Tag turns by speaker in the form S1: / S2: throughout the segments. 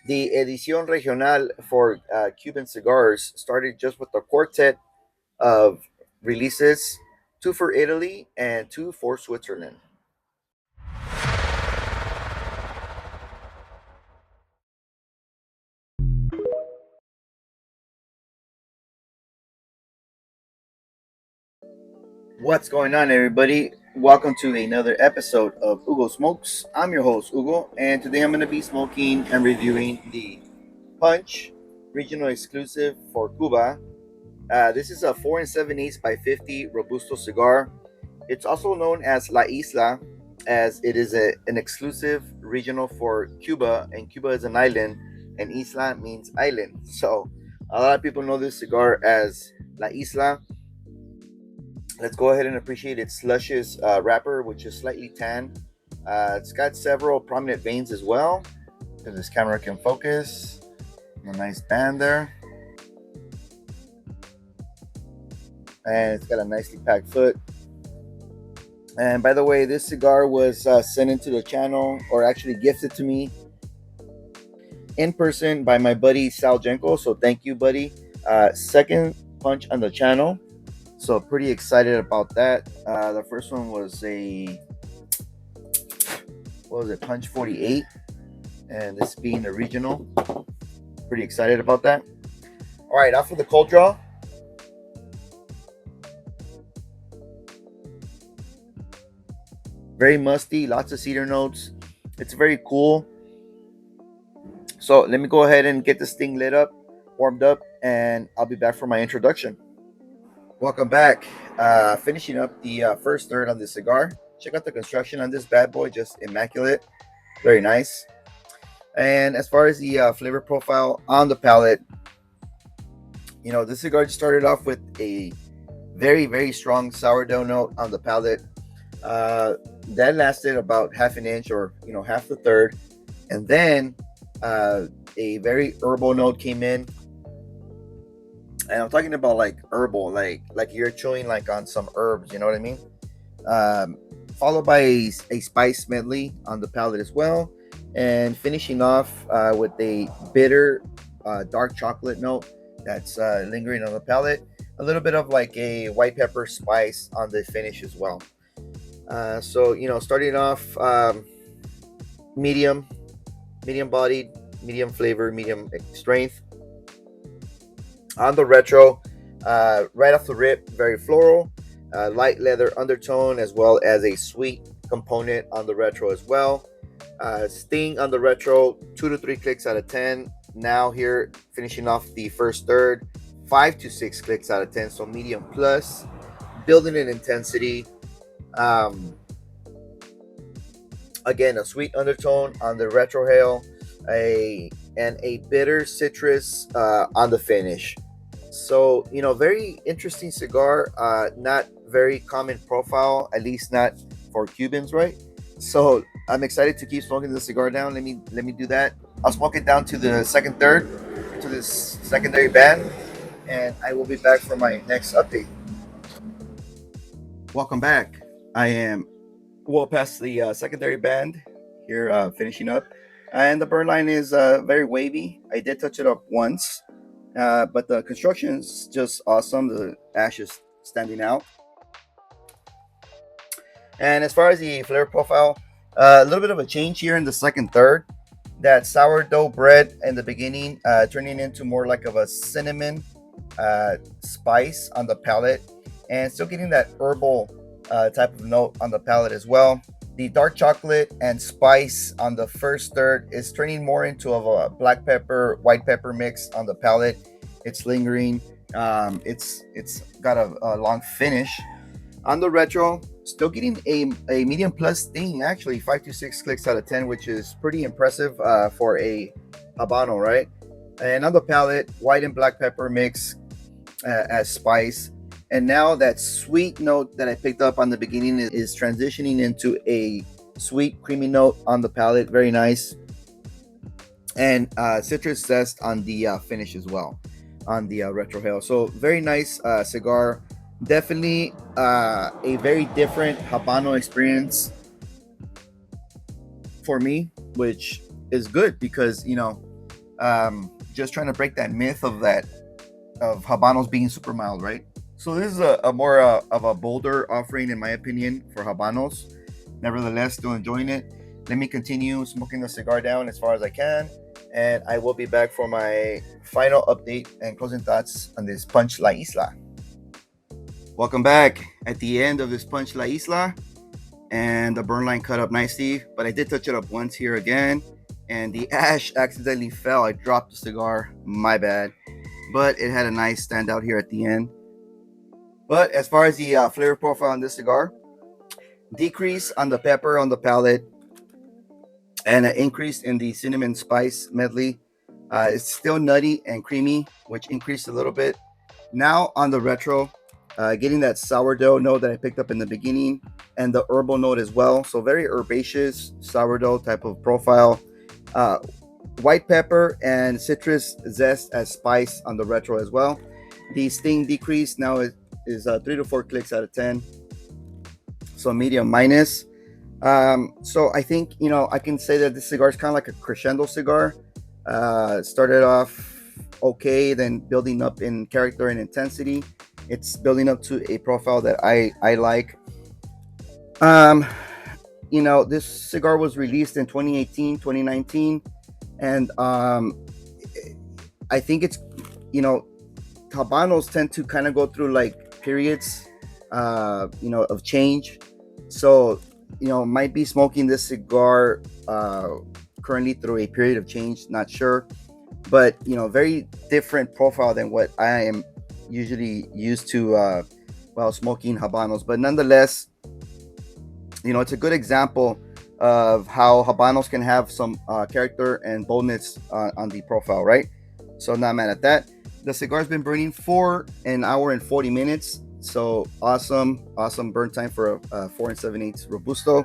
S1: The Edición Regional for Cuban cigars started just with a quartet of releases, two for Italy and two for Switzerland. What's going on, everybody? Welcome to another episode of Hugo Smokes. I'm your host, Hugo, and today I'm going to be smoking and reviewing the Punch regional exclusive for Cuba. This is a 4 and 7/8 by 50 robusto cigar. It's also known as La Isla, as it is an exclusive regional for Cuba, and Cuba is an island, and Isla means island. So a lot of people know this cigar as La Isla. Let's go ahead and appreciate its luscious wrapper, which is slightly tan. It's got several prominent veins as well, if this camera can focus. A nice band there. And it's got a nicely packed foot. And by the way, this cigar was sent into the channel, or actually gifted to me in person by my buddy Sal Jenko. So thank you, buddy. Second punch on the channel. So pretty excited about that. The first one was Punch 48, and this being the regional. Pretty excited about that. All right, off of the cold draw. Very musty, lots of cedar notes. It's very cool. So let me go ahead and get this thing lit up, warmed up, and I'll be back for my introduction. Welcome back. Finishing up the first third on this cigar. Check out the construction on this bad boy, just immaculate. Very nice. And as far as the flavor profile on the palate, this cigar just started off with a very, very strong sourdough note on the palate. That lasted about half an inch, or half the third, and then a very herbal note came in. And I'm talking about like herbal, like you're chewing like on some herbs, you know what I mean? Followed by a spice medley on the palate as well, and finishing off with a bitter dark chocolate note that's lingering on the palate. A little bit of like a white pepper spice on the finish as well. So starting off medium bodied, medium flavor, medium strength. On the retro, right off the rip, very floral, light leather undertone, as well as a sweet component on the retro as well. Sting on the retro, 2 to 3 clicks out of 10. Now here, finishing off the first third, 5 to 6 clicks out of 10, so medium plus. Building in intensity. Again, a sweet undertone on the retrohale, and a bitter citrus on the finish. So very interesting cigar. Not very common profile, at least not for Cubans, right? So I'm excited to keep smoking the cigar down. Let me do that. I'll smoke it down to the second third, to this secondary band, and I will be back for my next update. Welcome back. I am well past the secondary band here, finishing up, and the burn line is very wavy. I did touch it up once, but the construction is just awesome. The ash is standing out. And as far as the flavor profile, a little bit of a change here in the second third. That sourdough bread in the beginning, turning into more like of a cinnamon spice on the palate, and still getting that herbal type of note on the palate as well. The dark chocolate and spice on the first third is turning more into a black pepper, white pepper mix on the palate. It's lingering. It's got a long finish. On the retro, still getting a medium plus sting, actually 5 to 6 clicks out of 10, which is pretty impressive for a Habano, right? And on the palate, white and black pepper mix as spice. And now that sweet note that I picked up on the beginning is transitioning into a sweet, creamy note on the palate. Very nice. And citrus zest on the finish as well, on the retrohale. So very nice cigar. Definitely a very different Habano experience for me, which is good because Just trying to break that myth of Habanos being super mild, right? So this is a more of a bolder offering, in my opinion, for Habanos. Nevertheless, still enjoying it. Let me continue smoking the cigar down as far as I can, and I will be back for my final update and closing thoughts on this Punch La Isla. Welcome back at the end of this Punch La Isla, and the burn line cut up nicely, but I did touch it up once here again, and the ash accidentally fell. I dropped the cigar, my bad, but it had a nice standout here at the end. But as far as the flavor profile on this cigar, decrease on the pepper on the palate, and an increase in the cinnamon spice medley. It's still nutty and creamy, which increased a little bit. Now on the retro, getting that sourdough note that I picked up in the beginning, and the herbal note as well. So very herbaceous sourdough type of profile. White pepper and citrus zest as spice on the retro as well. The sting decrease now is 3 to 4 clicks out of 10. So medium minus. So I think, I can say that this cigar is kind of like a crescendo cigar. Started off okay, then building up in character and intensity. It's building up to a profile that I like. This cigar was released in 2018, 2019, and I think it's, Habanos tend to kind of go through like periods, of change. So, might be smoking this cigar currently through a period of change, not sure, but very different profile than what I am usually used to while smoking Habanos. But nonetheless, it's a good example of how Habanos can have some character and boldness on the profile, right? So not mad at that. The cigar's been burning for an hour and 40 minutes. So awesome burn time for a 4 7/8 robusto.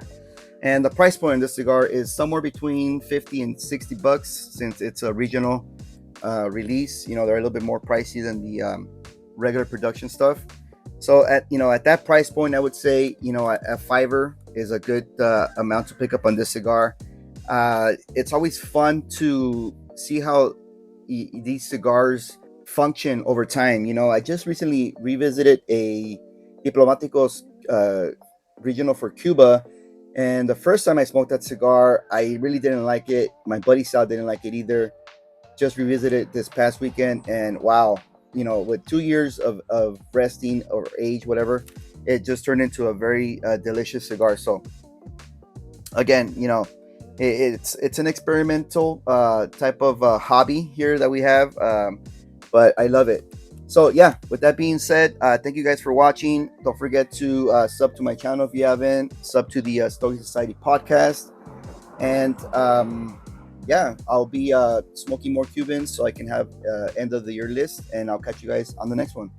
S1: And the price point on this cigar is somewhere between 50 and 60 bucks, since it's a regional release. They're a little bit more pricey than the regular production stuff. So at that price point, I would say a $5 is a good amount to pick up on this cigar. It's always fun to see how these cigars function over time. I just recently revisited a Diplomáticos regional for Cuba, and the first time I smoked that cigar, I really didn't like it. My buddy Sal didn't like it either. Just revisited this past weekend, and wow, with 2 years of resting or age, whatever, it just turned into a very delicious cigar. So again, it's an experimental type of hobby here that we have, but I love it. So yeah, with that being said, thank you guys for watching. Don't forget to sub to my channel if you haven't. Sub to the Stoic Society podcast, and yeah, I'll be smoking more Cubans so I can have end of the year list, and I'll catch you guys on the next one.